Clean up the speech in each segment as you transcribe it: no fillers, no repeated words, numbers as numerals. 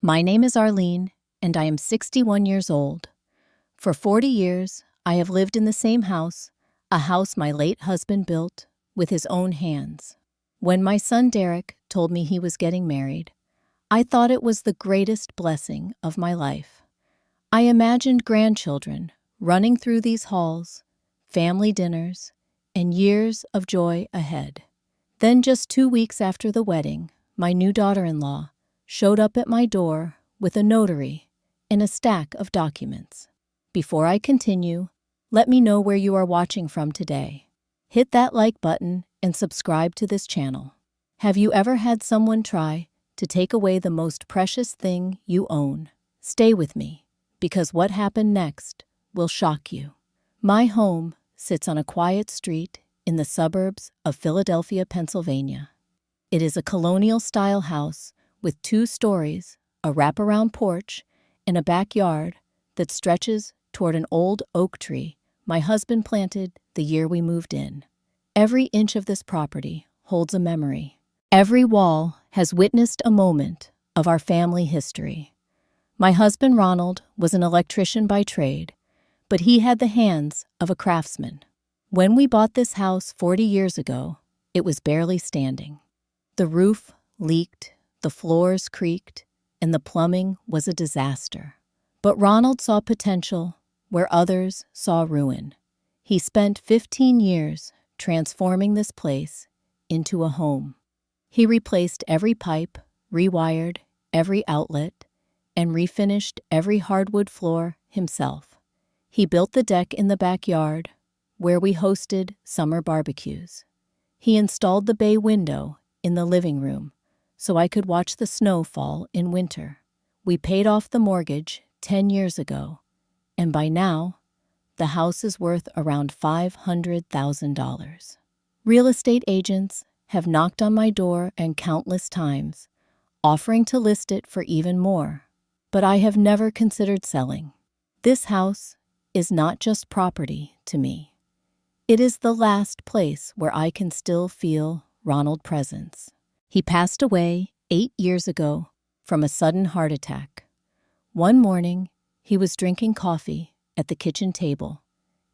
My name is Arlene, and I am 61 years old. For 40 years, I have lived in the same house, a house my late husband built with his own hands. When my son Derek told me he was getting married, I thought it was the greatest blessing of my life. I imagined grandchildren running through these halls, family dinners, and years of joy ahead. Then just 2 weeks after the wedding, my new daughter-in-law showed up at my door with a notary and a stack of documents. Before I continue, let me know where you are watching from today. Hit that like button and subscribe to this channel. Have you ever had someone try to take away the most precious thing you own? Stay with me, because what happened next will shock you. My home sits on a quiet street in the suburbs of Philadelphia, Pennsylvania. It is a colonial-style house with 2 stories, a wraparound porch, and a backyard that stretches toward an old oak tree my husband planted the year we moved in. Every inch of this property holds a memory. Every wall has witnessed a moment of our family history. My husband Ronald was an electrician by trade, but he had the hands of a craftsman. When we bought this house 40 years ago, it was barely standing. The roof leaked, the floors creaked, and the plumbing was a disaster. But Ronald saw potential where others saw ruin. He spent 15 years transforming this place into a home. He replaced every pipe, rewired every outlet, and refinished every hardwood floor himself. He built the deck in the backyard, where we hosted summer barbecues. He installed the bay window in the living room, so I could watch the snow fall in winter. We paid off the mortgage 10 years ago, and by now, the house is worth around $500,000. Real estate agents have knocked on my door and countless times, offering to list it for even more, but I have never considered selling. This house is not just property to me. It is the last place where I can still feel Ronald's presence. He passed away 8 years ago from a sudden heart attack. One morning, he was drinking coffee at the kitchen table,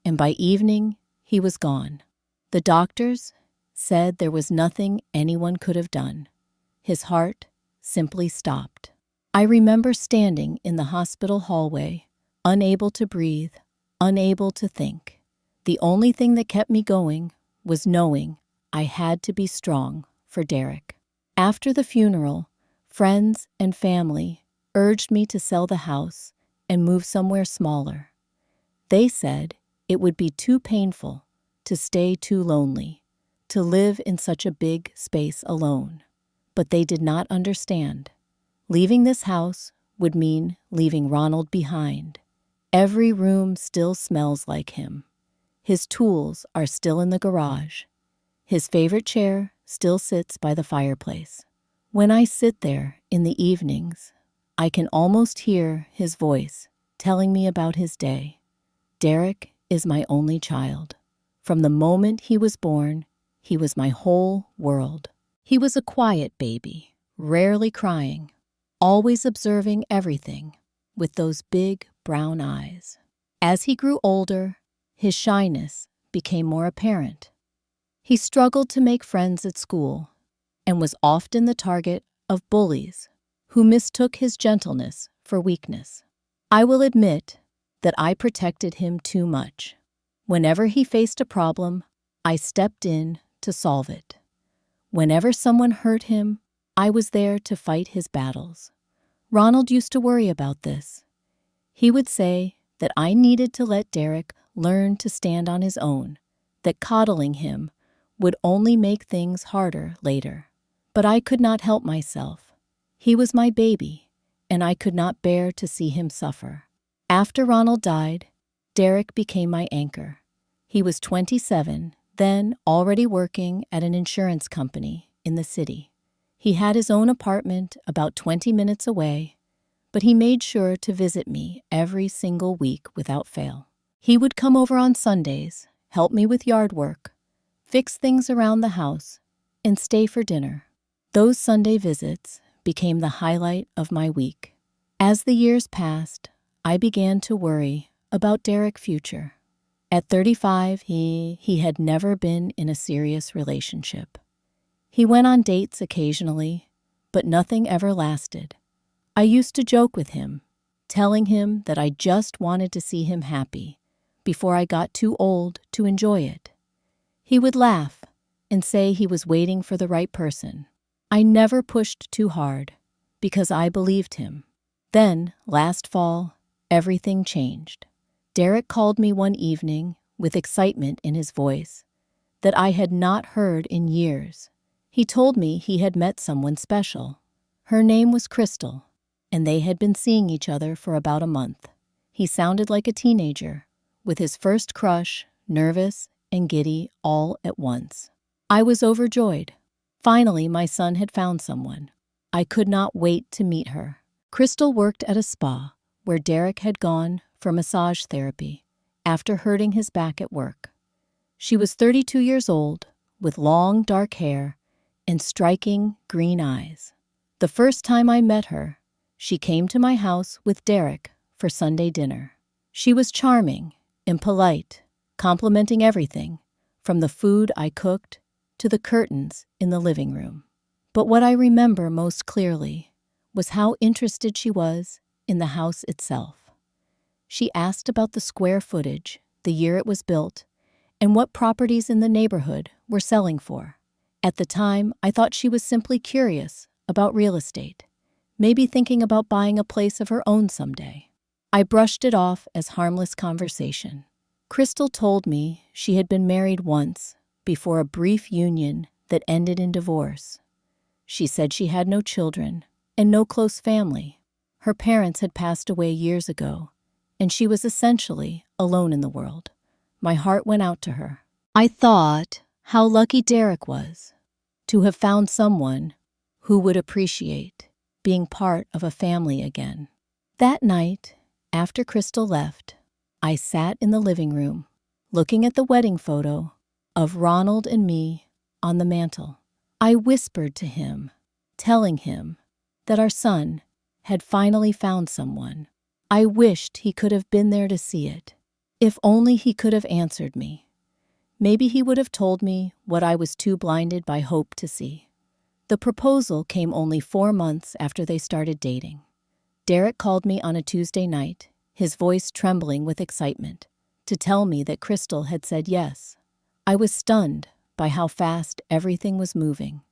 and by evening, he was gone. The doctors said there was nothing anyone could have done. His heart simply stopped. I remember standing in the hospital hallway, unable to breathe, unable to think. The only thing that kept me going was knowing I had to be strong for Derek. After the funeral, friends and family urged me to sell the house and move somewhere smaller. They said it would be too painful, to stay too lonely, to live in such a big space alone. But they did not understand. Leaving this house would mean leaving Ronald behind. Every room still smells like him. His tools are still in the garage. His favorite chair still sits by the fireplace. When I sit there in the evenings, I can almost hear his voice telling me about his day. Derek is my only child. From the moment he was born, he was my whole world. He was a quiet baby, rarely crying, always observing everything with those big brown eyes. As he grew older, his shyness became more apparent. He struggled to make friends at school and was often the target of bullies who mistook his gentleness for weakness. I will admit that I protected him too much. Whenever he faced a problem, I stepped in to solve it. Whenever someone hurt him, I was there to fight his battles. Ronald used to worry about this. He would say that I needed to let Derek learn to stand on his own, that coddling him would only make things harder later. But I could not help myself. He was my baby, and I could not bear to see him suffer. After Ronald died, Derek became my anchor. He was 27, then already working at an insurance company in the city. He had his own apartment about 20 minutes away, but he made sure to visit me every single week without fail. He would come over on Sundays, help me with yard work, fix things around the house, and stay for dinner. Those Sunday visits became the highlight of my week. As the years passed, I began to worry about Derek's future. At 35, he had never been in a serious relationship. He went on dates occasionally, but nothing ever lasted. I used to joke with him, telling him that I just wanted to see him happy before I got too old to enjoy it. He would laugh and say he was waiting for the right person. I never pushed too hard because I believed him. Then, last fall, everything changed. Derek called me one evening with excitement in his voice that I had not heard in years. He told me he had met someone special. Her name was Crystal, and they had been seeing each other for about a month. He sounded like a teenager, with his first crush, nervous and giddy all at once. I was overjoyed. Finally, my son had found someone. I could not wait to meet her. Crystal worked at a spa where Derek had gone for massage therapy after hurting his back at work. She was 32 years old, with long dark hair and striking green eyes. The first time I met her, she came to my house with Derek for Sunday dinner. She was charming and polite, complimenting everything, from the food I cooked to the curtains in the living room. But what I remember most clearly was how interested she was in the house itself. She asked about the square footage, the year it was built, and what properties in the neighborhood were selling for. At the time, I thought she was simply curious about real estate, maybe thinking about buying a place of her own someday. I brushed it off as harmless conversation. Crystal told me she had been married once before a brief union that ended in divorce. She said she had no children and no close family. Her parents had passed away years ago, and she was essentially alone in the world. My heart went out to her. I thought how lucky Derek was to have found someone who would appreciate being part of a family again. That night, after Crystal left, I sat in the living room, looking at the wedding photo of Ronald and me on the mantel. I whispered to him, telling him that our son had finally found someone. I wished he could have been there to see it. If only he could have answered me. Maybe he would have told me what I was too blinded by hope to see. The proposal came only 4 months after they started dating. Derek called me on a Tuesday night, his voice trembling with excitement, to tell me that Crystal had said yes. I was stunned by how fast everything was moving.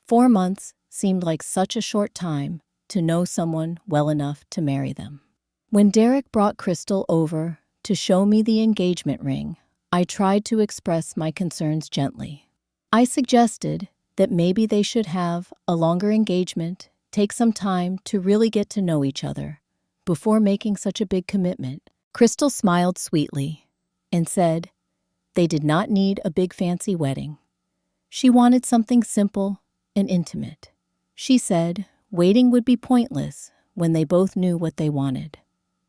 4 months seemed like such a short time to know someone well enough to marry them. When Derek brought Crystal over to show me the engagement ring, I tried to express my concerns gently. I suggested that maybe they should have a longer engagement, take some time to really get to know each other before making such a big commitment. Crystal smiled sweetly and said they did not need a big fancy wedding. She wanted something simple and intimate. She said waiting would be pointless when they both knew what they wanted.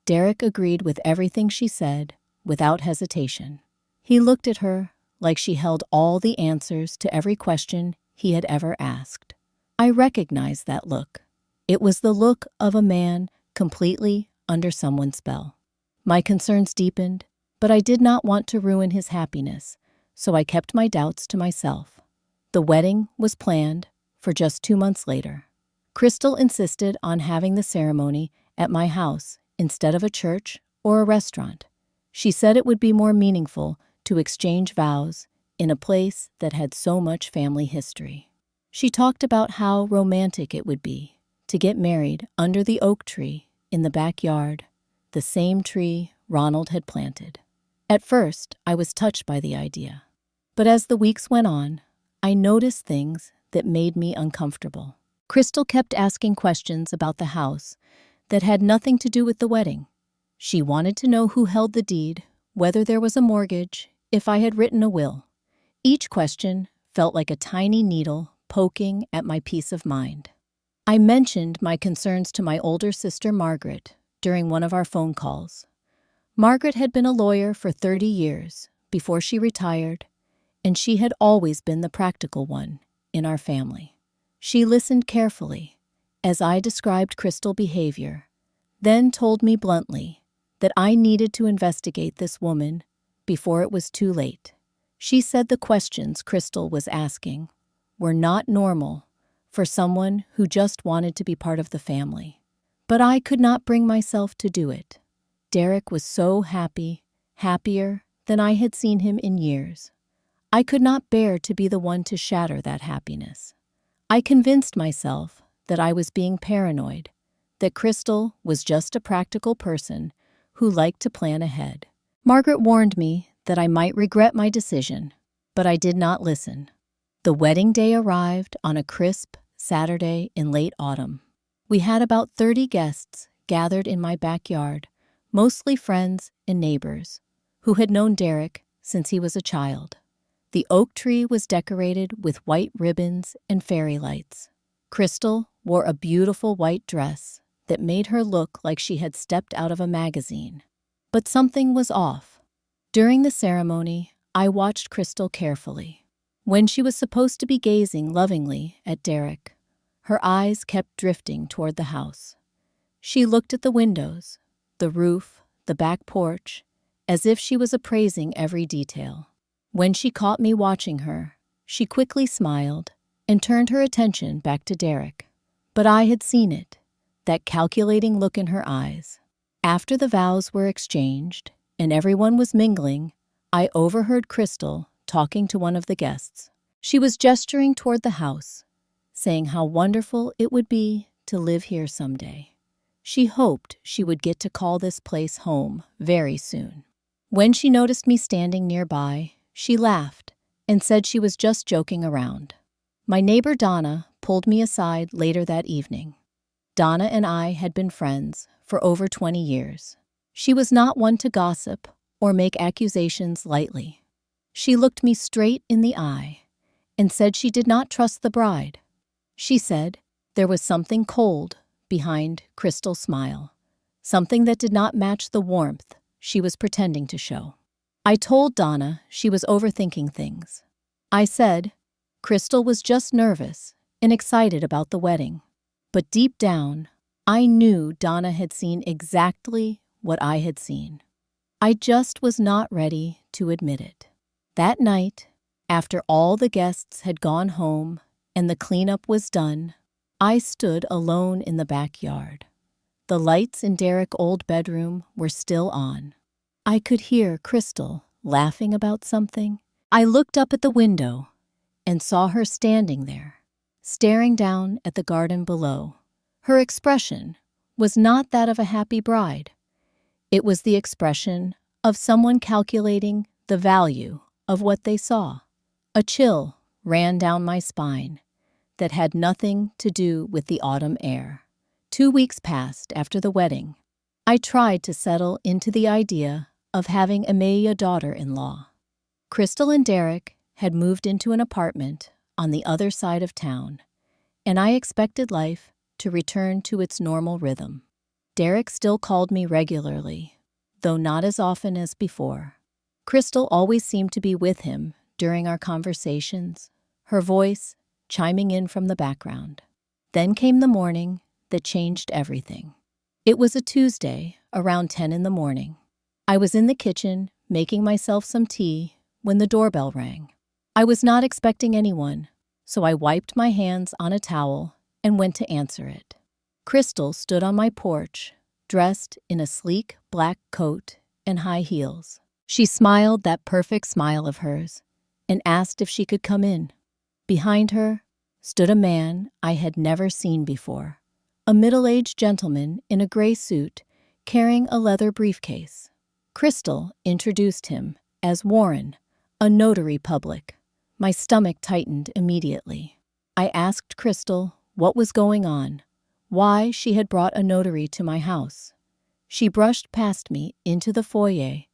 Derek agreed with everything she said without hesitation. He looked at her like she held all the answers to every question he had ever asked. I recognized that look. It was the look of a man completely under someone's spell. My concerns deepened, but I did not want to ruin his happiness, so I kept my doubts to myself. The wedding was planned for just 2 months later. Crystal insisted on having the ceremony at my house instead of a church or a restaurant. She said it would be more meaningful to exchange vows in a place that had so much family history. She talked about how romantic it would be to get married under the oak tree in the backyard, the same tree Ronald had planted. At first, I was touched by the idea. But as the weeks went on, I noticed things that made me uncomfortable. Crystal kept asking questions about the house that had nothing to do with the wedding. She wanted to know who held the deed, whether there was a mortgage, if I had written a will. Each question felt like a tiny needle poking at my peace of mind. I mentioned my concerns to my older sister Margaret during one of our phone calls. Margaret had been a lawyer for 30 years before she retired, and she had always been the practical one in our family. She listened carefully as I described Crystal's behavior, then told me bluntly that I needed to investigate this woman before it was too late. She said the questions Crystal was asking were not normal for someone who just wanted to be part of the family. But I could not bring myself to do it. Derek was so happy, happier than I had seen him in years. I could not bear to be the one to shatter that happiness. I convinced myself that I was being paranoid, that Crystal was just a practical person who liked to plan ahead. Margaret warned me that I might regret my decision, but I did not listen. The wedding day arrived on a crisp Saturday in late autumn. We had about 30 guests gathered in my backyard, mostly friends and neighbors, who had known Derek since he was a child. The oak tree was decorated with white ribbons and fairy lights. Crystal wore a beautiful white dress that made her look like she had stepped out of a magazine. But something was off. During the ceremony, I watched Crystal carefully. When she was supposed to be gazing lovingly at Derek, her eyes kept drifting toward the house. She looked at the windows, the roof, the back porch, as if she was appraising every detail. When she caught me watching her, she quickly smiled and turned her attention back to Derek. But I had seen it, that calculating look in her eyes. After the vows were exchanged and everyone was mingling, I overheard Crystal talking to one of the guests. She was gesturing toward the house, saying how wonderful it would be to live here someday. She hoped she would get to call this place home very soon. When she noticed me standing nearby, she laughed and said she was just joking around. My neighbor Donna pulled me aside later that evening. Donna and I had been friends for over 20 years. She was not one to gossip or make accusations lightly. She looked me straight in the eye and said she did not trust the bride. She said there was something cold behind Crystal's smile, something that did not match the warmth she was pretending to show. I told Donna she was overthinking things. I said Crystal was just nervous and excited about the wedding. But deep down, I knew Donna had seen exactly what I had seen. I just was not ready to admit it. That night, after all the guests had gone home and the cleanup was done, I stood alone in the backyard. The lights in Derek's old bedroom were still on. I could hear Crystal laughing about something. I looked up at the window and saw her standing there, staring down at the garden below. Her expression was not that of a happy bride. It was the expression of someone calculating the value of what they saw. A chill ran down my spine that had nothing to do with the autumn air. 2 weeks passed after the wedding. I tried to settle into the idea of having Amelia daughter-in-law. Crystal and Derek had moved into an apartment on the other side of town, and I expected life to return to its normal rhythm. Derek still called me regularly, though not as often as before. Crystal always seemed to be with him during our conversations, her voice chiming in from the background. Then came the morning that changed everything. It was a Tuesday, around 10 in the morning. I was in the kitchen making myself some tea when the doorbell rang. I was not expecting anyone, so I wiped my hands on a towel and went to answer it. Crystal stood on my porch, dressed in a sleek black coat and high heels. She smiled that perfect smile of hers and asked if she could come in. Behind her stood a man I had never seen before, a middle-aged gentleman in a gray suit carrying a leather briefcase. Crystal introduced him as Warren, a notary public. My stomach tightened immediately. I asked Crystal what was going on, why she had brought a notary to my house. She brushed past me into the foyer,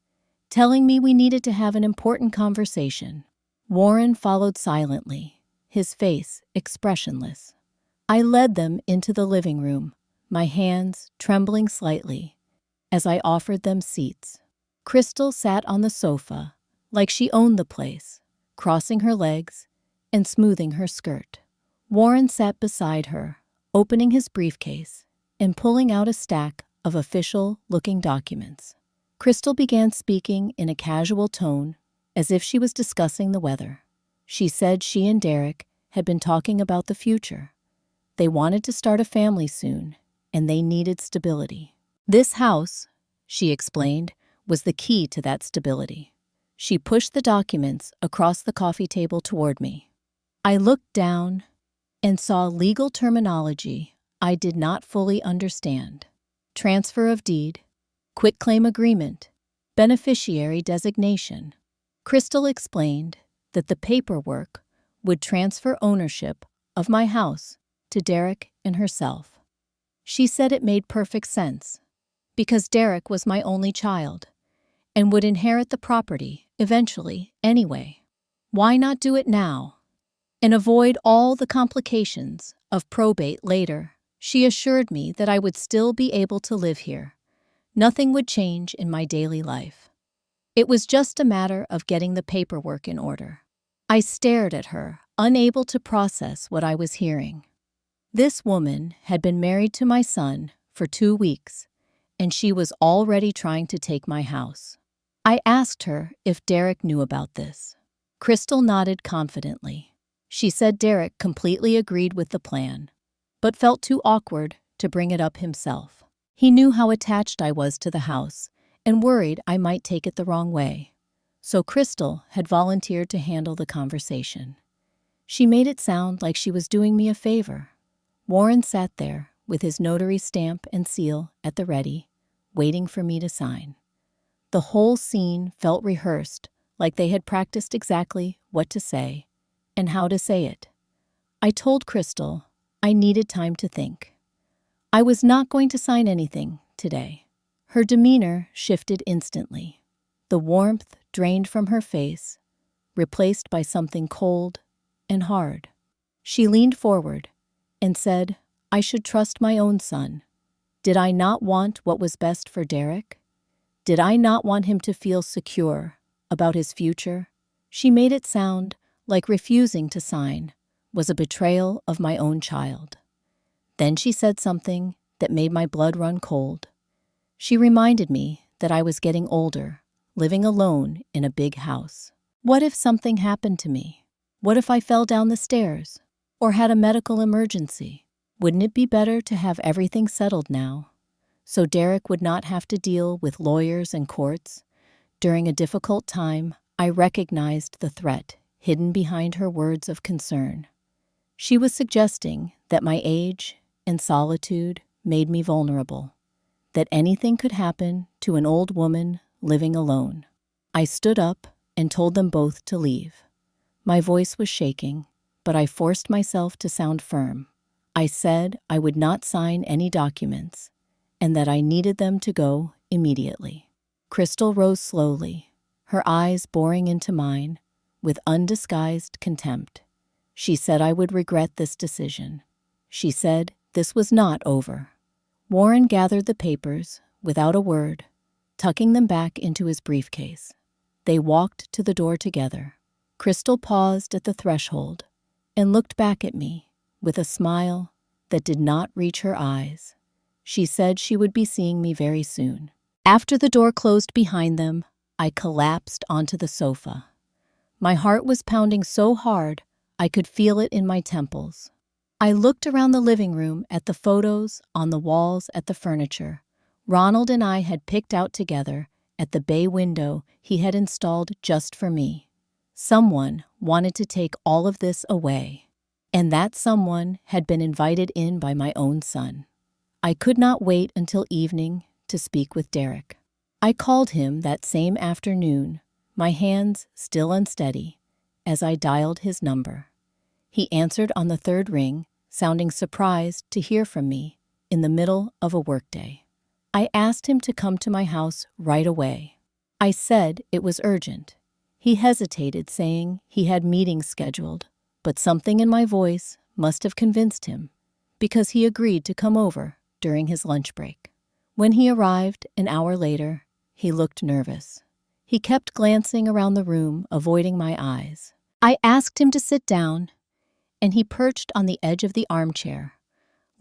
telling me we needed to have an important conversation. Warren followed silently, his face expressionless. I led them into the living room, my hands trembling slightly as I offered them seats. Crystal sat on the sofa like she owned the place, crossing her legs and smoothing her skirt. Warren sat beside her, opening his briefcase and pulling out a stack of official-looking documents. Crystal began speaking in a casual tone, as if she was discussing the weather. She said she and Derek had been talking about the future. They wanted to start a family soon, and they needed stability. This house, she explained, was the key to that stability. She pushed the documents across the coffee table toward me. I looked down and saw legal terminology I did not fully understand. Transfer of deed, quitclaim agreement, beneficiary designation. Crystal explained that the paperwork would transfer ownership of my house to Derek and herself. She said it made perfect sense, because Derek was my only child and would inherit the property eventually anyway. Why not do it now and avoid all the complications of probate later? She assured me that I would still be able to live here. Nothing would change in my daily life. It was just a matter of getting the paperwork in order. I stared at her, unable to process what I was hearing. This woman had been married to my son for 2 weeks, and she was already trying to take my house. I asked her if Derek knew about this. Crystal nodded confidently. She said Derek completely agreed with the plan, but felt too awkward to bring it up himself. He knew how attached I was to the house and worried I might take it the wrong way, so Crystal had volunteered to handle the conversation. She made it sound like she was doing me a favor. Warren sat there with his notary stamp and seal at the ready, waiting for me to sign. The whole scene felt rehearsed, like they had practiced exactly what to say and how to say it. I told Crystal I needed time to think. I was not going to sign anything today. Her demeanor shifted instantly. The warmth drained from her face, replaced by something cold and hard. She leaned forward and said I should trust my own son. Did I not want what was best for Derek? Did I not want him to feel secure about his future? She made it sound like refusing to sign was a betrayal of my own child. Then she said something that made my blood run cold. She reminded me that I was getting older, living alone in a big house. What if something happened to me? What if I fell down the stairs or had a medical emergency? Wouldn't it be better to have everything settled now, so Derek would not have to deal with lawyers and courts? During a difficult time, I recognized the threat hidden behind her words of concern. She was suggesting that my age and solitude made me vulnerable, that anything could happen to an old woman living alone. I stood up and told them both to leave. My voice was shaking, but I forced myself to sound firm. I said I would not sign any documents and that I needed them to go immediately. Crystal rose slowly, her eyes boring into mine with undisguised contempt. She said I would regret this decision. She said this was not over. Warren gathered the papers without a word, tucking them back into his briefcase. They walked to the door together. Crystal paused at the threshold and looked back at me with a smile that did not reach her eyes. She said she would be seeing me very soon. After the door closed behind them, I collapsed onto the sofa. My heart was pounding so hard I could feel it in my temples. I looked around the living room at the photos on the walls, at the furniture Ronald and I had picked out together, at the bay window he had installed just for me. Someone wanted to take all of this away, and that someone had been invited in by my own son. I could not wait until evening to speak with Derek. I called him that same afternoon, my hands still unsteady, as I dialed his number. He answered on the third ring, sounding surprised to hear from me in the middle of a workday. I asked him to come to my house right away. I said it was urgent. He hesitated, saying he had meetings scheduled, but something in my voice must have convinced him, because he agreed to come over during his lunch break. When he arrived an hour later, he looked nervous. He kept glancing around the room, avoiding my eyes. I asked him to sit down, and he perched on the edge of the armchair,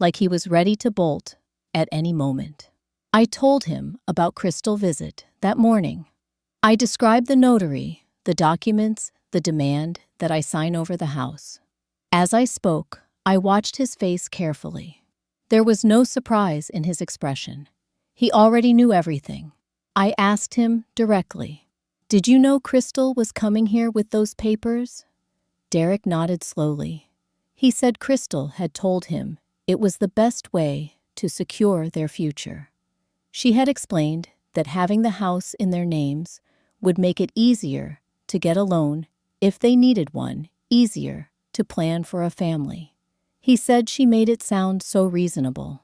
like he was ready to bolt at any moment. I told him about Crystal's visit that morning. I described the notary, the documents, the demand that I sign over the house. As I spoke, I watched his face carefully. There was no surprise in his expression. He already knew everything. I asked him directly, "Did you know Crystal was coming here with those papers?" Derek nodded slowly. He said Crystal had told him it was the best way to secure their future. She had explained that having the house in their names would make it easier to get a loan if they needed one, easier to plan for a family. He said she made it sound so reasonable.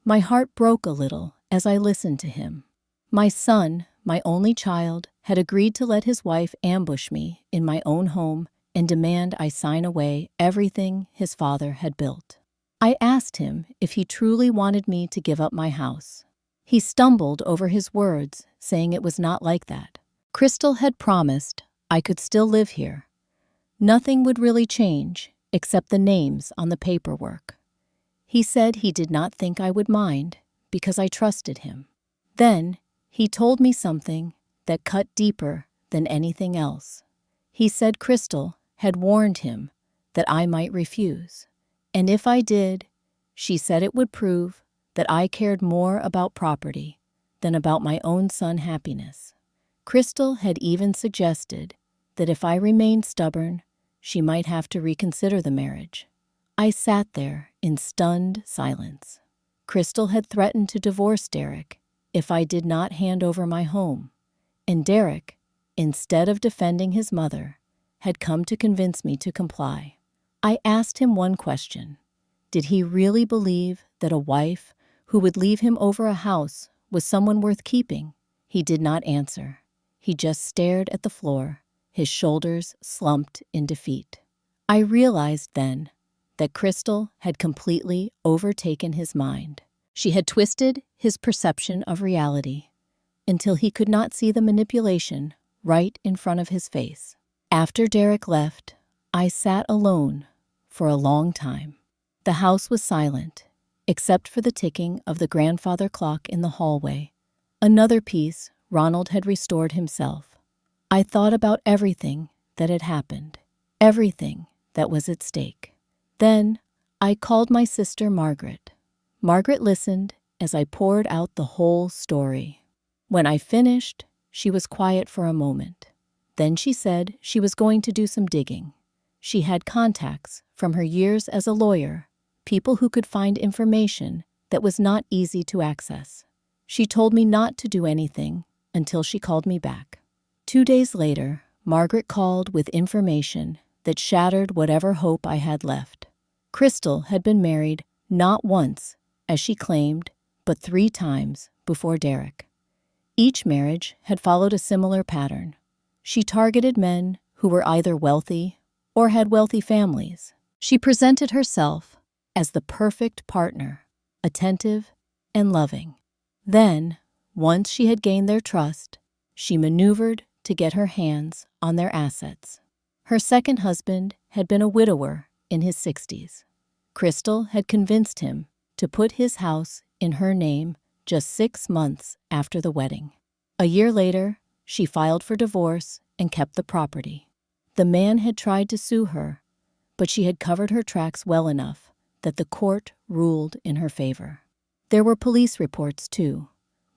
My heart broke a little as I listened to him. My son, my only child, had agreed to let his wife ambush me in my own home and demand I sign away everything his father had built. I asked him if he truly wanted me to give up my house. He stumbled over his words, saying it was not like that. Crystal had promised I could still live here. Nothing would really change except the names on the paperwork. He said he did not think I would mind because I trusted him. Then he told me something that cut deeper than anything else. He said Crystal had warned him that I might refuse, and if I did, she said it would prove that I cared more about property than about my own son's happiness. Crystal had even suggested that if I remained stubborn, she might have to reconsider the marriage. I sat there in stunned silence. Crystal had threatened to divorce Derek if I did not hand over my home, and Derek, instead of defending his mother, had come to convince me to comply. I asked him one question. Did he really believe that a wife who would leave him over a house was someone worth keeping? He did not answer. He just stared at the floor, his shoulders slumped in defeat. I realized then that Crystal had completely overtaken his mind. She had twisted his perception of reality until he could not see the manipulation right in front of his face. After Derek left, I sat alone for a long time. The house was silent, except for the ticking of the grandfather clock in the hallway, another piece Ronald had restored himself. I thought about everything that had happened, everything that was at stake. Then I called my sister Margaret. Margaret listened as I poured out the whole story. When I finished, she was quiet for a moment. Then she said she was going to do some digging. She had contacts from her years as a lawyer, people who could find information that was not easy to access. She told me not to do anything until she called me back. 2 days later, Margaret called with information that shattered whatever hope I had left. Crystal had been married not once, as she claimed, but 3 times before Derek. Each marriage had followed a similar pattern. She targeted men who were either wealthy or had wealthy families. She presented herself as the perfect partner, attentive and loving. Then, once she had gained their trust, she maneuvered to get her hands on their assets. Her second husband had been a widower in his 60s. Crystal had convinced him to put his house in her name just 6 months after the wedding. A year later, she filed for divorce and kept the property. The man had tried to sue her, but she had covered her tracks well enough that the court ruled in her favor. There were police reports, too,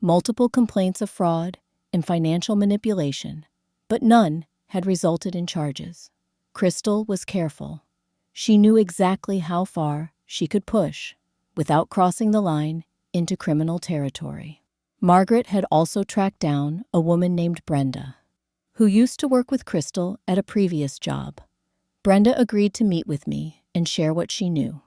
multiple complaints of fraud and financial manipulation, but none had resulted in charges. Crystal was careful. She knew exactly how far she could push without crossing the line into criminal territory. Margaret had also tracked down a woman named Brenda, who used to work with Crystal at a previous job. Brenda agreed to meet with me and share what she knew.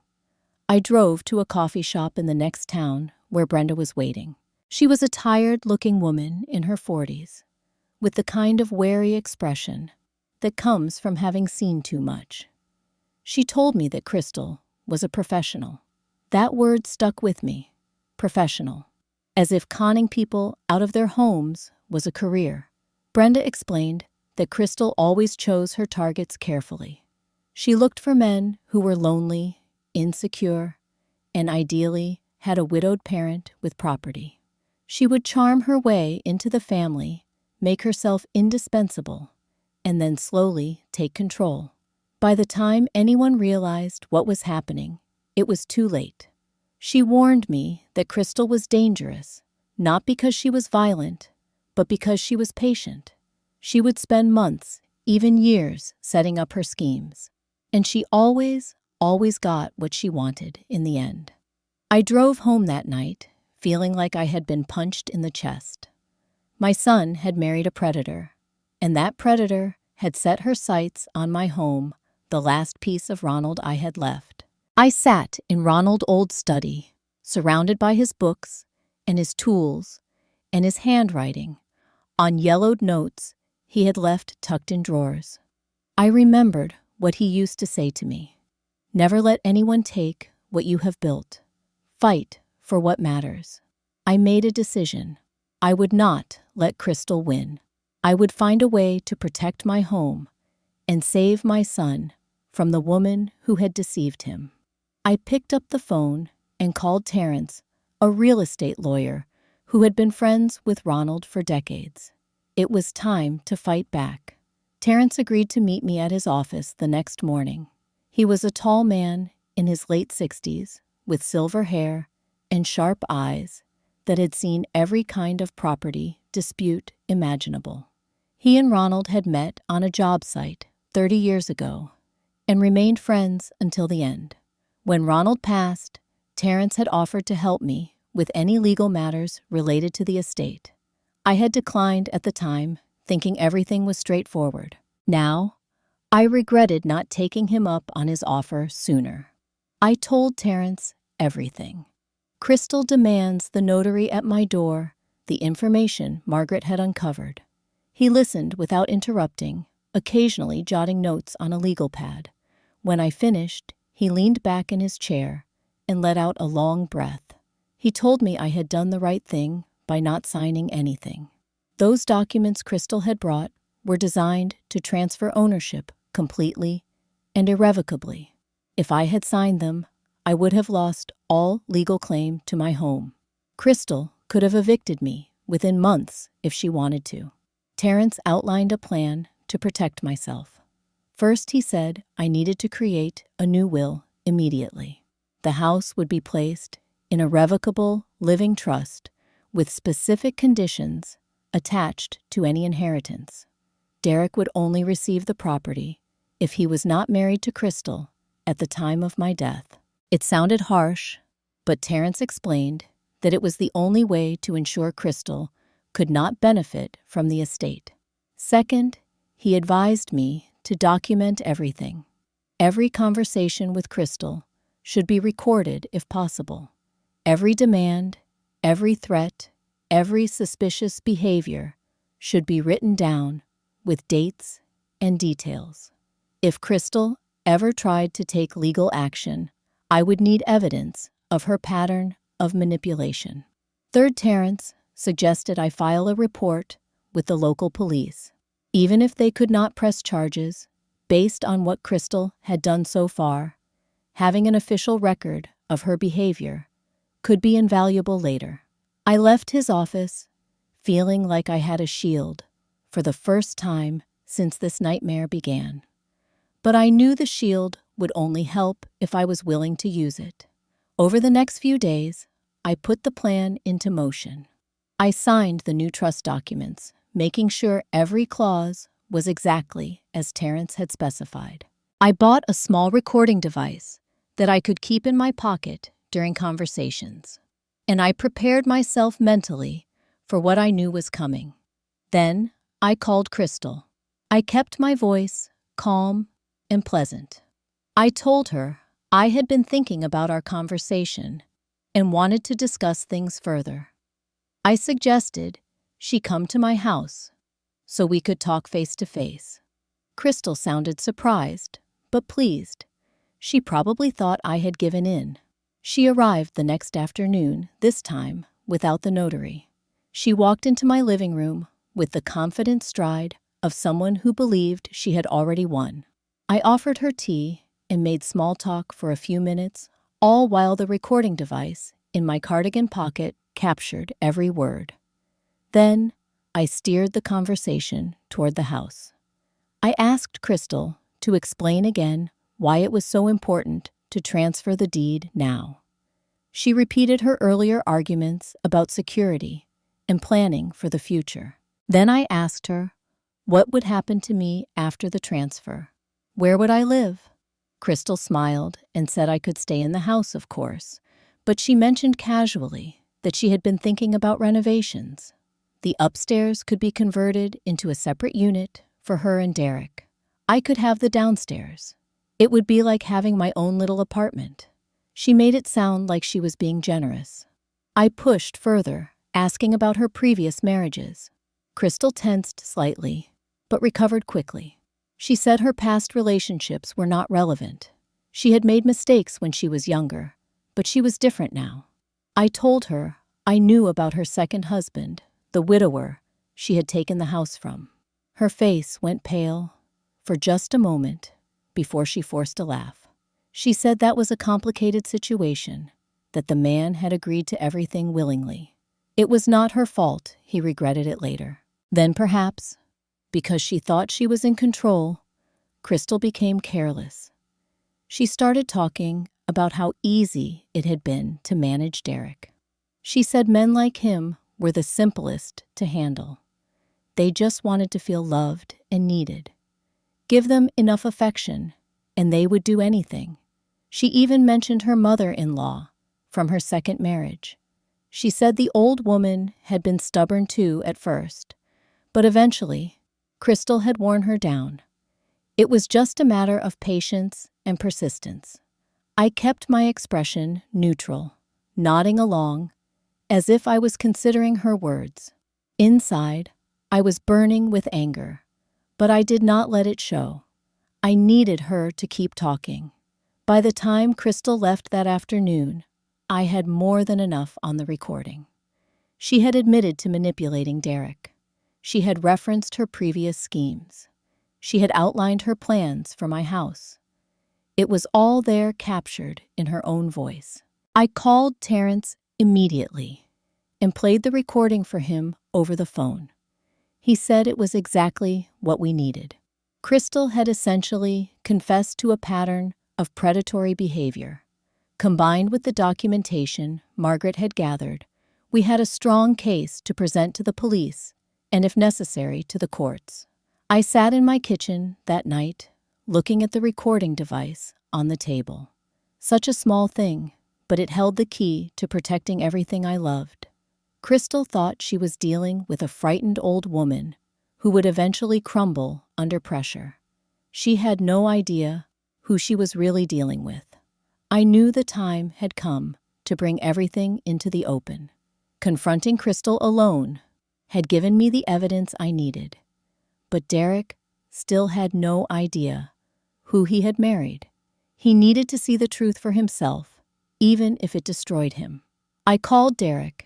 I drove to a coffee shop in the next town where Brenda was waiting. She was a tired-looking woman in her 40s, with the kind of wary expression that comes from having seen too much. She told me that Crystal was a professional. That word stuck with me, professional, as if conning people out of their homes was a career. Brenda explained that Crystal always chose her targets carefully. She looked for men who were lonely, insecure, and ideally had a widowed parent with property. She would charm her way into the family, make herself indispensable, and then slowly take control. By the time anyone realized what was happening, it was too late. She warned me that Crystal was dangerous, not because she was violent, but because she was patient. She would spend months, even years, setting up her schemes. And she always got what she wanted in the end. I drove home that night, feeling like I had been punched in the chest. My son had married a predator, and that predator had set her sights on my home, the last piece of Ronald I had left. I sat in Ronald's old study, surrounded by his books and his tools and his handwriting on yellowed notes he had left tucked in drawers. I remembered what he used to say to me. Never let anyone take what you have built. Fight for what matters. I made a decision. I would not let Crystal win. I would find a way to protect my home and save my son from the woman who had deceived him. I picked up the phone and called Terrence, a real estate lawyer who had been friends with Ronald for decades. It was time to fight back. Terrence agreed to meet me at his office the next morning. He was a tall man in his late 60s, with silver hair and sharp eyes that had seen every kind of property dispute imaginable. He and Ronald had met on a job site 30 years ago and remained friends until the end. When Ronald passed, Terrence had offered to help me with any legal matters related to the estate. I had declined at the time, thinking everything was straightforward. Now, I regretted not taking him up on his offer sooner. I told Terrence everything. Crystal demands the notary at my door the information Margaret had uncovered. He listened without interrupting, occasionally jotting notes on a legal pad. When I finished, he leaned back in his chair and let out a long breath. He told me I had done the right thing by not signing anything. Those documents Crystal had brought were designed to transfer ownership completely and irrevocably. If I had signed them, I would have lost all legal claim to my home. Crystal could have evicted me within months if she wanted to. Terrence outlined a plan to protect myself. First, he said I needed to create a new will immediately. The house would be placed in a revocable living trust with specific conditions attached to any inheritance. Derek would only receive the property if he was not married to Crystal at the time of my death. It sounded harsh, but Terrence explained that it was the only way to ensure Crystal could not benefit from the estate. Second, he advised me to document everything. Every conversation with Crystal should be recorded if possible. Every demand, every threat, every suspicious behavior should be written down with dates and details. If Crystal ever tried to take legal action, I would need evidence of her pattern of manipulation. Third, Terrence suggested I file a report with the local police. Even if they could not press charges based on what Crystal had done so far, having an official record of her behavior could be invaluable later. I left his office feeling like I had a shield for the first time since this nightmare began. But I knew the shield would only help if I was willing to use it. Over the next few days, I put the plan into motion. I signed the new trust documents, making sure every clause was exactly as Terrence had specified. I bought a small recording device that I could keep in my pocket during conversations, and I prepared myself mentally for what I knew was coming. Then I called Crystal. I kept my voice calm and pleasant. I told her I had been thinking about our conversation and wanted to discuss things further. I suggested she come to my house so we could talk face to face. Crystal sounded surprised, but pleased. She probably thought I had given in. She arrived the next afternoon, this time without the notary. She walked into my living room with the confident stride of someone who believed she had already won. I offered her tea and made small talk for a few minutes, all while the recording device in my cardigan pocket captured every word. Then, I steered the conversation toward the house. I asked Crystal to explain again why it was so important to transfer the deed now. She repeated her earlier arguments about security and planning for the future. Then I asked her what would happen to me after the transfer. Where would I live? Crystal smiled and said I could stay in the house, of course, but she mentioned casually that she had been thinking about renovations. The upstairs could be converted into a separate unit for her and Derek. I could have the downstairs. It would be like having my own little apartment. She made it sound like she was being generous. I pushed further, asking about her previous marriages. Crystal tensed slightly, but recovered quickly. She said her past relationships were not relevant. She had made mistakes when she was younger, but she was different now. I told her I knew about her second husband, the widower she had taken the house from. Her face went pale for just a moment before she forced a laugh. She said that was a complicated situation, that the man had agreed to everything willingly. It was not her fault, he regretted it later. Then perhaps, because she thought she was in control, Crystal became careless. She started talking about how easy it had been to manage Derek. She said men like him were the simplest to handle. They just wanted to feel loved and needed. Give them enough affection, and they would do anything. She even mentioned her mother-in-law from her second marriage. She said the old woman had been stubborn too at first, but eventually, Crystal had worn her down. It was just a matter of patience and persistence. I kept my expression neutral, nodding along, as if I was considering her words. Inside, I was burning with anger, but I did not let it show. I needed her to keep talking. By the time Crystal left that afternoon, I had more than enough on the recording. She had admitted to manipulating Derek. She had referenced her previous schemes. She had outlined her plans for my house. It was all there captured in her own voice. I called Terrence immediately and played the recording for him over the phone. He said it was exactly what we needed. Crystal had essentially confessed to a pattern of predatory behavior. Combined with the documentation Margaret had gathered, we had a strong case to present to the police and, if necessary, to the courts. I sat in my kitchen that night, looking at the recording device on the table. Such a small thing, but it held the key to protecting everything I loved. Crystal thought she was dealing with a frightened old woman who would eventually crumble under pressure. She had no idea who she was really dealing with. I knew the time had come to bring everything into the open. Confronting Crystal alone had given me the evidence I needed, but Derek still had no idea who he had married. He needed to see the truth for himself, even if it destroyed him. I called Derek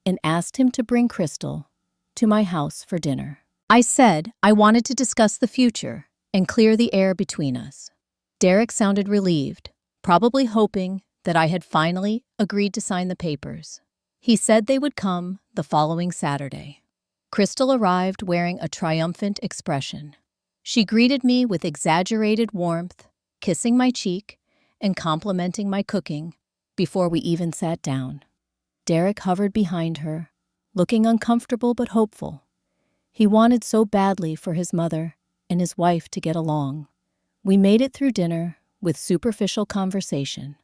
and asked him to bring Crystal to my house for dinner. I said I wanted to discuss the future and clear the air between us. Derek sounded relieved, probably hoping that I had finally agreed to sign the papers. He said they would come the following Saturday. Crystal arrived wearing a triumphant expression. She greeted me with exaggerated warmth, kissing my cheek and complimenting my cooking before we even sat down. Derek hovered behind her, looking uncomfortable but hopeful. He wanted so badly for his mother and his wife to get along. We made it through dinner with superficial conversation.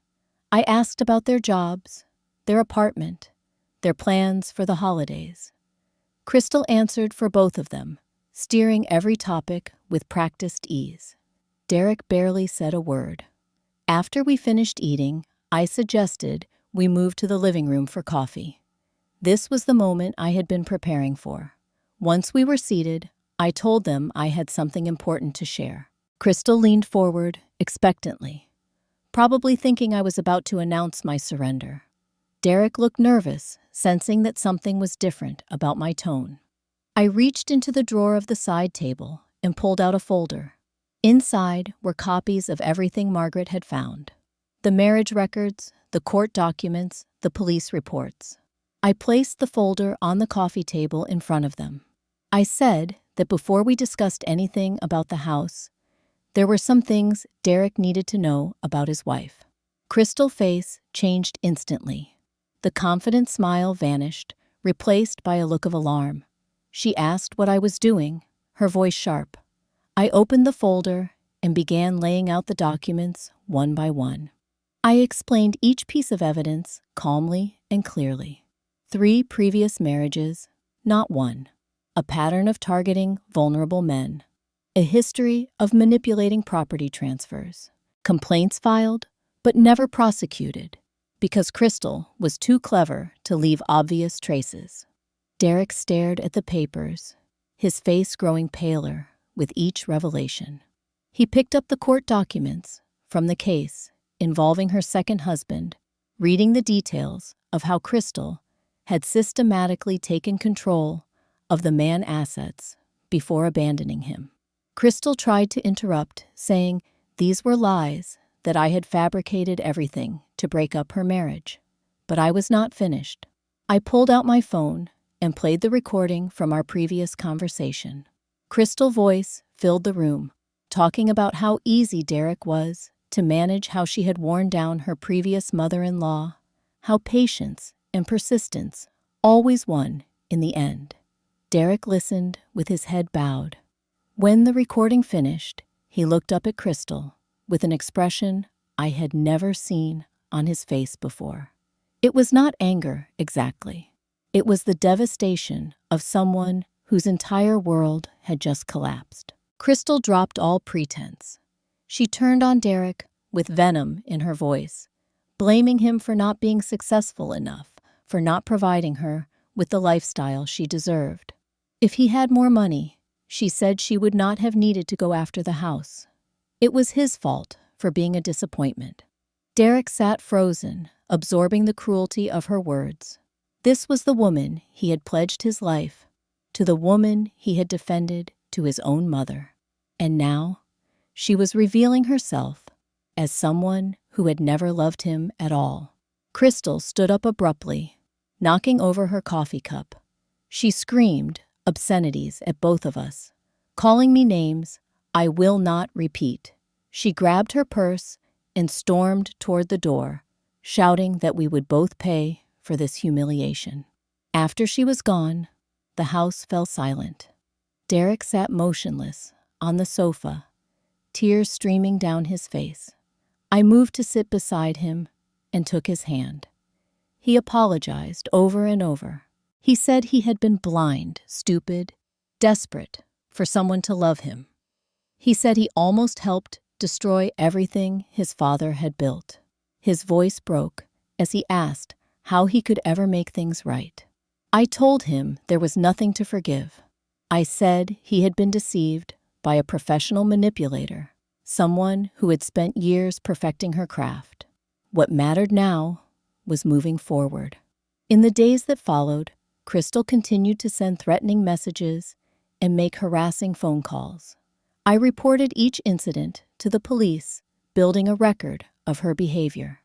I asked about their jobs, their apartment, their plans for the holidays. Crystal answered for both of them, steering every topic with practiced ease. Derek barely said a word. After we finished eating, I suggested we move to the living room for coffee. This was the moment I had been preparing for. Once we were seated, I told them I had something important to share. Crystal leaned forward expectantly, probably thinking I was about to announce my surrender. Derek looked nervous, sensing that something was different about my tone. I reached into the drawer of the side table and pulled out a folder. Inside were copies of everything Margaret had found: the marriage records, the court documents, the police reports. I placed the folder on the coffee table in front of them. I said that before we discussed anything about the house, there were some things Derek needed to know about his wife. Crystal's face changed instantly. The confident smile vanished, replaced by a look of alarm. She asked what I was doing, her voice sharp. I opened the folder and began laying out the documents one by one. I explained each piece of evidence calmly and clearly. 3 previous marriages, not one. A pattern of targeting vulnerable men. A history of manipulating property transfers. Complaints filed, but never prosecuted, because Crystal was too clever to leave obvious traces. Derek stared at the papers, his face growing paler with each revelation. He picked up the court documents from the case involving her second husband, reading the details of how Crystal had systematically taken control of the man's assets before abandoning him. Crystal tried to interrupt, saying these were lies, that I had fabricated everything to break up her marriage. But I was not finished. I pulled out my phone and played the recording from our previous conversation. Crystal's voice filled the room, talking about how easy Derek was to manage, how she had worn down her previous mother-in-law, how patience and persistence always won in the end. Derek listened with his head bowed. When the recording finished, he looked up at Crystal with an expression I had never seen on his face before. It was not anger exactly. It was the devastation of someone whose entire world had just collapsed. Crystal dropped all pretense. She turned on Derek with venom in her voice, blaming him for not being successful enough, for not providing her with the lifestyle she deserved. If he had more money, she said, she would not have needed to go after the house. It was his fault for being a disappointment. Derek sat frozen, absorbing the cruelty of her words. This was the woman he had pledged his life to, the woman he had defended to his own mother. And now, she was revealing herself as someone who had never loved him at all. Crystal stood up abruptly, knocking over her coffee cup. She screamed obscenities at both of us, calling me names I will not repeat. She grabbed her purse and stormed toward the door, shouting that we would both pay for this humiliation. After she was gone, the house fell silent. Derek sat motionless on the sofa, tears streaming down his face. I moved to sit beside him and took his hand. He apologized over and over. He said he had been blind, stupid, desperate for someone to love him. He said he almost helped destroy everything his father had built. His voice broke as he asked how he could ever make things right. I told him there was nothing to forgive. I said he had been deceived by a professional manipulator, someone who had spent years perfecting her craft. What mattered now was moving forward. In the days that followed, Crystal continued to send threatening messages and make harassing phone calls. I reported each incident to the police, building a record of her behavior.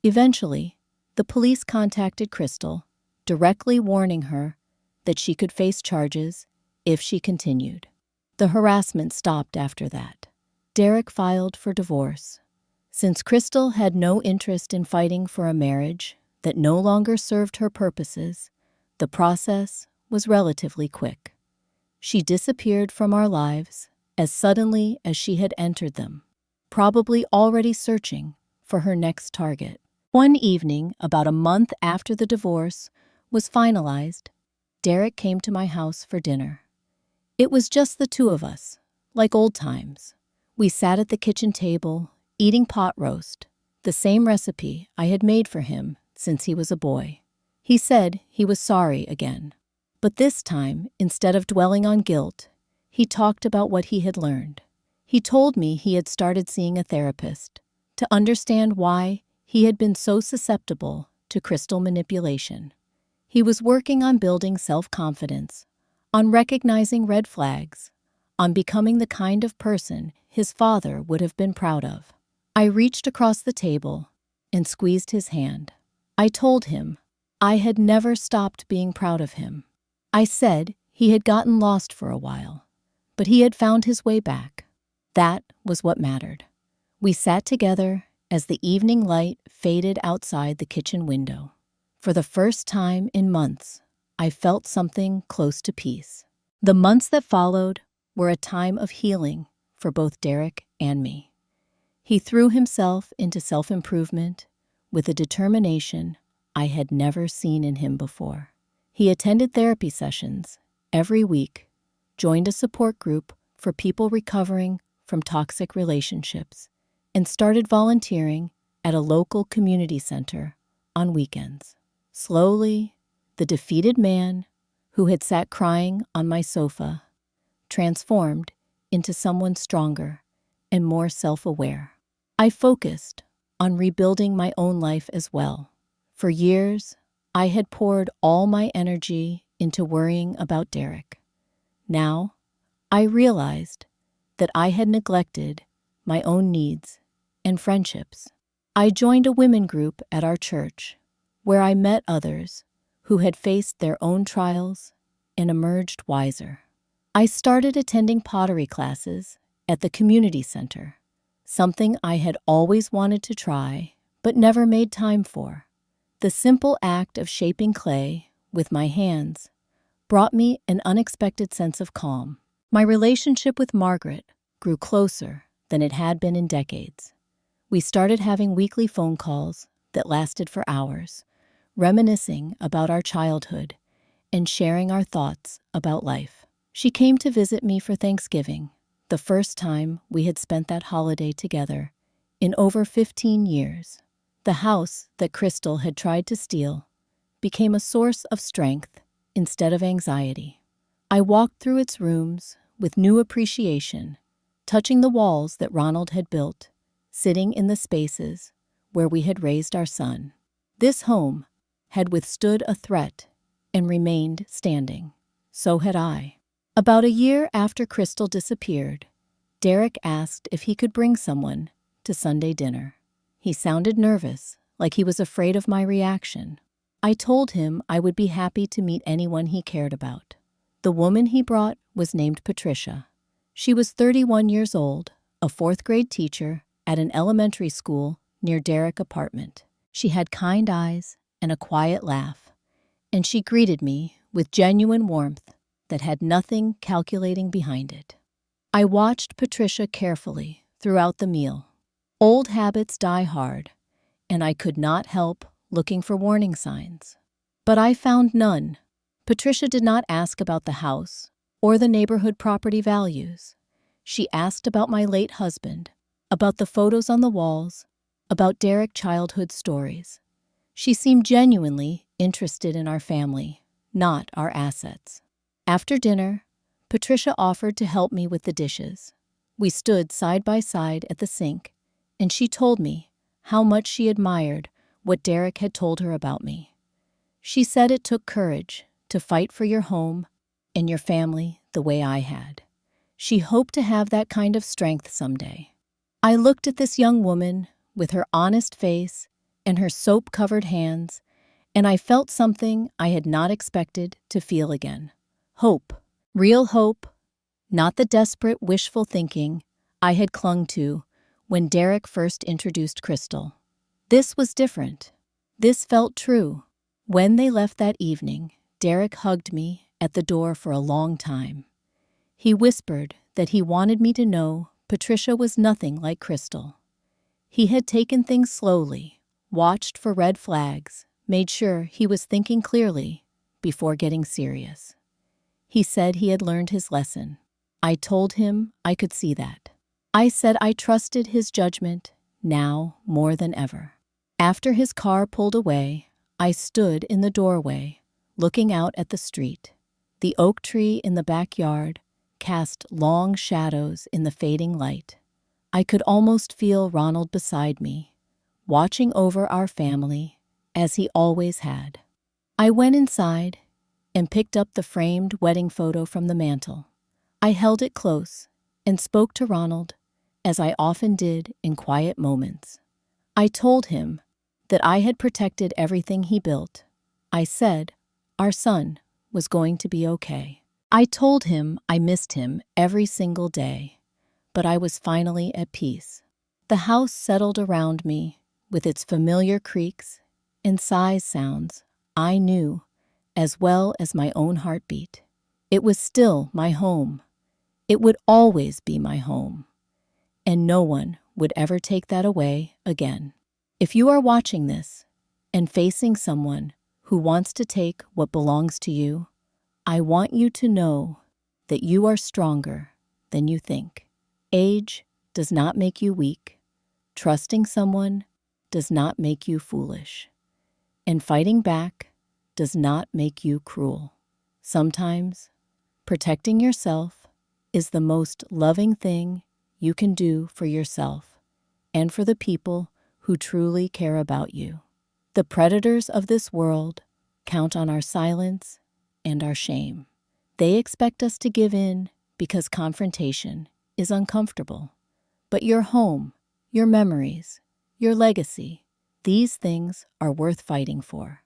Eventually, the police contacted Crystal, directly warning her that she could face charges if she continued. The harassment stopped after that. Derek filed for divorce. Since Crystal had no interest in fighting for a marriage that no longer served her purposes, the process was relatively quick. She disappeared from our lives as suddenly as she had entered them, probably already searching for her next target. One evening, about a month after the divorce was finalized, Derek came to my house for dinner. It was just the two of us, like old times. We sat at the kitchen table, eating pot roast, the same recipe I had made for him since he was a boy. He said he was sorry again. But this time, instead of dwelling on guilt, he talked about what he had learned. He told me he had started seeing a therapist to understand why he had been so susceptible to Crystal manipulation. He was working on building self-confidence, on recognizing red flags, on becoming the kind of person his father would have been proud of. I reached across the table and squeezed his hand. I told him, I had never stopped being proud of him. I said he had gotten lost for a while, but he had found his way back. That was what mattered. We sat together as the evening light faded outside the kitchen window. For the first time in months, I felt something close to peace. The months that followed were a time of healing for both Derek and me. He threw himself into self-improvement with a determination I had never seen in him before. He attended therapy sessions every week, joined a support group for people recovering from toxic relationships, and started volunteering at a local community center on weekends. Slowly, the defeated man who had sat crying on my sofa transformed into someone stronger and more self-aware. I focused on rebuilding my own life as well. For years, I had poured all my energy into worrying about Derek. Now, I realized that I had neglected my own needs and friendships. I joined a women group at our church, where I met others who had faced their own trials and emerged wiser. I started attending pottery classes at the community center, something I had always wanted to try but never made time for. The simple act of shaping clay with my hands brought me an unexpected sense of calm. My relationship with Margaret grew closer than it had been in decades. We started having weekly phone calls that lasted for hours, reminiscing about our childhood and sharing our thoughts about life. She came to visit me for Thanksgiving, the first time we had spent that holiday together in over 15 years. The house that Crystal had tried to steal became a source of strength instead of anxiety. I walked through its rooms with new appreciation, touching the walls that Ronald had built, sitting in the spaces where we had raised our son. This home had withstood a threat and remained standing. So had I. About a year after Crystal disappeared, Derek asked if he could bring someone to Sunday dinner. He sounded nervous, like he was afraid of my reaction. I told him I would be happy to meet anyone he cared about. The woman he brought was named Patricia. She was 31 years old, a fourth-grade teacher at an elementary school near Derek's apartment. She had kind eyes and a quiet laugh, and she greeted me with genuine warmth that had nothing calculating behind it. I watched Patricia carefully throughout the meal. Old habits die hard, and I could not help looking for warning signs. But I found none. Patricia did not ask about the house or the neighborhood property values. She asked about my late husband, about the photos on the walls, about Derek's childhood stories. She seemed genuinely interested in our family, not our assets. After dinner, Patricia offered to help me with the dishes. We stood side by side at the sink, and she told me how much she admired what Derek had told her about me. She said it took courage to fight for your home and your family the way I had. She hoped to have that kind of strength someday. I looked at this young woman with her honest face and her soap-covered hands, and I felt something I had not expected to feel again. Hope. Real hope, not the desperate wishful thinking I had clung to when Derek first introduced Crystal. This was different. This felt true. When they left that evening, Derek hugged me at the door for a long time. He whispered that he wanted me to know Patricia was nothing like Crystal. He had taken things slowly, watched for red flags, made sure he was thinking clearly before getting serious. He said he had learned his lesson. I told him I could see that. I said I trusted his judgment now more than ever. After his car pulled away, I stood in the doorway, looking out at the street. The oak tree in the backyard cast long shadows in the fading light. I could almost feel Ronald beside me, watching over our family as he always had. I went inside and picked up the framed wedding photo from the mantel. I held it close and spoke to Ronald, as I often did in quiet moments. I told him that I had protected everything he built. I said our son was going to be okay. I told him I missed him every single day, but I was finally at peace. The house settled around me with its familiar creaks and sighs sounds I knew as well as my own heartbeat. It was still my home. It would always be my home, and no one would ever take that away again. If you are watching this and facing someone who wants to take what belongs to you, I want you to know that you are stronger than you think. Age does not make you weak. Trusting someone does not make you foolish. And fighting back does not make you cruel. Sometimes, protecting yourself is the most loving thing you can do for yourself and for the people who truly care about you. The predators of this world count on our silence and our shame. They expect us to give in because confrontation is uncomfortable. But your home, your memories, your legacy, these things are worth fighting for.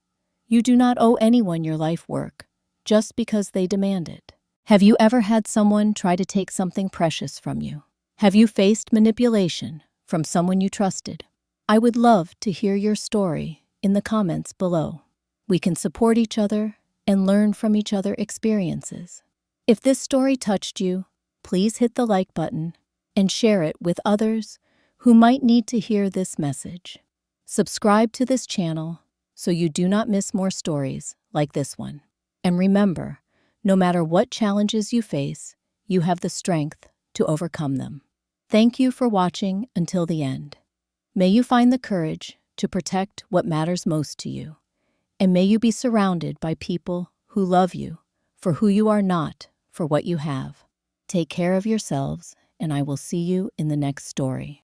You do not owe anyone your life work just because they demand it. Have you ever had someone try to take something precious from you? Have you faced manipulation from someone you trusted? I would love to hear your story in the comments below. We can support each other and learn from each other's experiences. If this story touched you, please hit the like button and share it with others who might need to hear this message. Subscribe to this channel so you do not miss more stories like this one. And remember, no matter what challenges you face, you have the strength to overcome them. Thank you for watching until the end. May you find the courage to protect what matters most to you. And may you be surrounded by people who love you for who you are, not for what you have. Take care of yourselves, and I will see you in the next story.